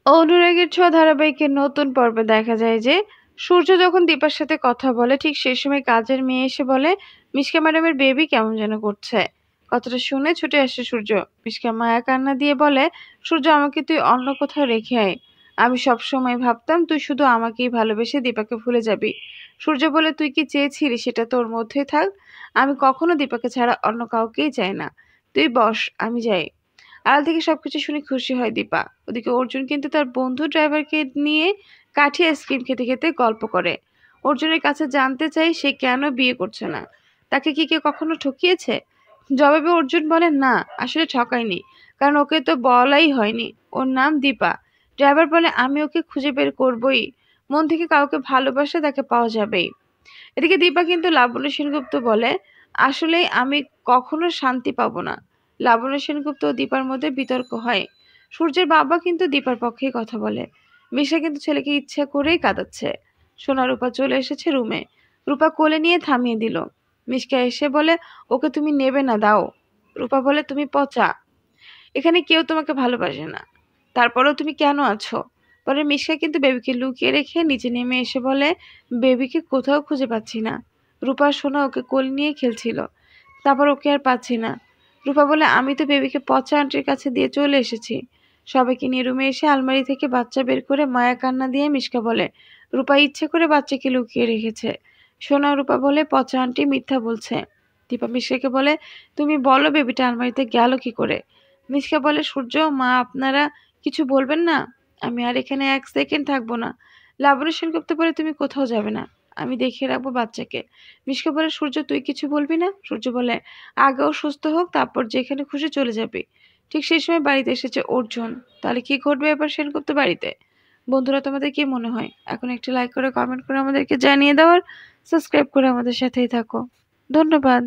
অনুরাগের ছোঁয়া ধারাবাহিকের নতুন পর্বে দেখা যায় যে সূর্য যখন দীপার সাথে কথা বলে ঠিক সেই সময় কাজের মেয়ে এসে বলে মিশকা ম্যাডামের বেবি কেমন যেন করছে। কথাটা শুনে ছুটে আসে সূর্য। মিশকা মায়া কান্না দিয়ে বলে, সূর্য আমাকে তুই অন্য কোথাও রেখে আয়। আমি সব সময় ভাবতাম তুই শুধু আমাকেই ভালোবেসে দীপাকে ভুলে যাবি। সূর্য বলে, তুই কি চেয়েছিলি সেটা তোর মধ্যেই থাক। আমি কখনো দীপাকে ছাড়া অন্য কাউকেই চাই না। তুই বস, আমি যাই। আড়াল থেকে সবকিছু শুনে খুশি হয় দীপা। ওদিকে অর্জুন কিন্তু তার বন্ধু ড্রাইভারকে নিয়ে কাঠি আইসক্রিম খেতে খেতে গল্প করে। অর্জুনের কাছে জানতে চাই সে কেন বিয়ে করছে না, তাকে কি কেউ কখনো ঠকিয়েছে। জবাবে অর্জুন বলে, না, আসলে ঠকায়নি, কারণ ওকে তো বলাই হয়নি ওর নাম দীপা। ড্রাইভার বলে, আমি ওকে খুঁজে বের করবই। মন থেকে কাউকে ভালোবাসে তাকে পাওয়া যাবেই। এদিকে দীপা কিন্তু লাবণ্য সেনগুপ্ত বলে, আসলে আমি কখনো শান্তি পাবো না। লাবণ্য সেনগুপ্ত ও দীপার মধ্যে বিতর্ক হয়। সূর্যের বাবা কিন্তু দীপার পক্ষেই কথা বলে। মিশা কিন্তু ছেলেকে ইচ্ছা করেই কাঁদাচ্ছে। সোনা রূপা চলে এসেছে রুমে। রূপা কোলে নিয়ে থামিয়ে দিল। মিশকা এসে বলে, ওকে তুমি নেবে না, দাও। রূপা বলে, তুমি পচা, এখানে কেউ তোমাকে ভালোবাসে না, তারপরেও তুমি কেন আছো। পরে মিশকা কিন্তু বেবিকে লুকিয়ে রেখে নিচে নেমে এসে বলে, বেবিকে কোথাও খুঁজে পাচ্ছি না। রূপা সোনা ওকে কোল নিয়ে খেলছিল, তারপর ওকে আর পাচ্ছি না। রূপা বলে, আমি তো বেবিকে পচা আন্টির কাছে দিয়ে চলে এসেছি। সবাইকে নিয়ে রুমে এসে আলমারি থেকে বাচ্চা বের করে মায়া কান্না দিয়ে মিশকা বলে, রূপা ইচ্ছে করে বাচ্চাকে লুকিয়ে রেখেছে। সোনা রূপা বলে, পচা আন্টি মিথ্যা বলছে। দীপা মিশকাকে বলে, তুমি বলো বেবিটা আলমারিতে গেল কি করে। মিশকা বলে, সূর্য, মা আপনারা কিছু বলবেন না, আমি আর এখানে এক সেকেন্ড থাকবো না। লাবণ্য সেনগুপ্ত বলে, তুমি কোথাও যাবে না, আমি দেখিয়ে রাখবো বাচ্চাকে। মিশকা বলে, সূর্য তুই কিছু বলবি না। সূর্য বলে, আগেও সুস্থ হোক, তারপর যেখানে খুশি চলে যাবি। ঠিক সেই সময় বাড়িতে এসেছে অর্জুন। তাহলে কি ঘটবে এবার সেনগুপ্ত বাড়িতে? বন্ধুরা, তোমাদের কি মনে হয়? এখন একটি লাইক করে কমেন্ট করে আমাদেরকে জানিয়ে দাও, আর সাবস্ক্রাইব করে আমাদের সাথেই থাকো। ধন্যবাদ।